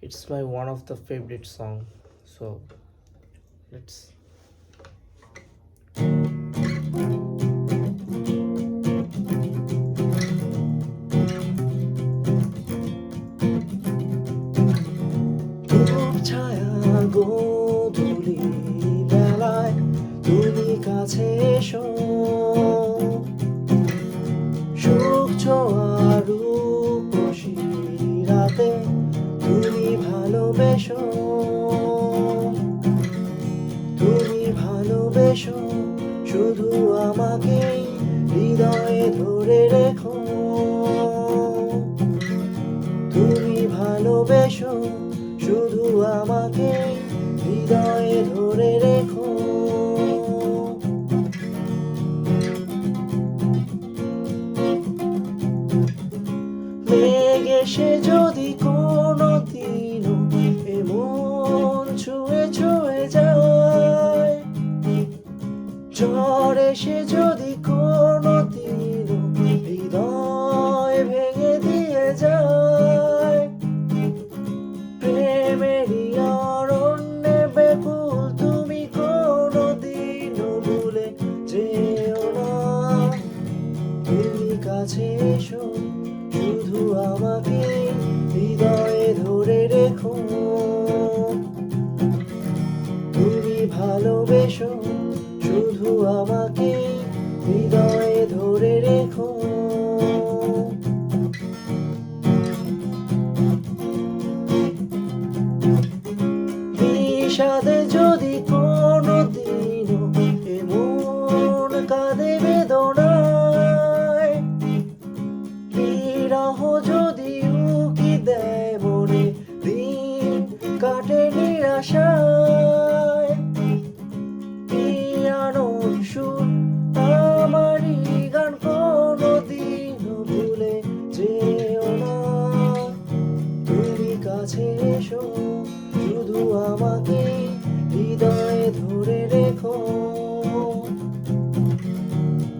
It's my one of the favorite song. So let's. ধূপ ছায়া গোধূলি বেলায় তুমি কাছে এসো, সুখ ছোঁয়া রূপসী রাতে তুমি ভালোবেসো, তুমি ভালোবেসো শুধু আমাকে হৃদয়ে ধরে রেখো, তুমি ভালোবেসো শুধু আমাকে হৃদয়ে ধরে রেখো। মেঘ এসে যদি কোনো দিনও এমন ছুঁয়ে ছুঁয়ে যায়, ঝড় এসে যদি কোনো দিনও হৃদয় ভেঙে দিয়ে যায়, প্রেমেরই অরণ্যে বেকুল তুমি কোনো দিনও ভুলে যেও না, তুমি কাছে এসো শুধু আমাকে হৃদয়ে ধরে রেখো, তুমি ভালোবেসো শুধু আমাকে হৃদয়ে ধরে রেখো। বিষাদে যদি কোনো দিনও এমন কাঁদে বেদনায়, বিরহ যদি উকি দেয় মনে দিন কাটে নিরাশায়, পিয়ানোর সুর আমারই গান কোনো দিনও ভুলে যেও না, তুমি কাছে এসো শুধু আমাকে হৃদয়ে ধরে রেখো।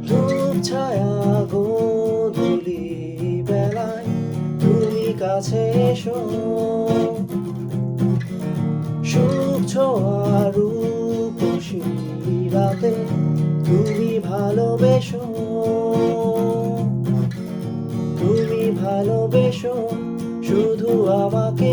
ধূপ ছায়া গোধূলি বেলায় তুমি কাছে এসো, সুখ ছোঁয়া রূপসী রাতে তুমি ভালোবেসো, তুমি ভালোবেসো শুধু আমাকে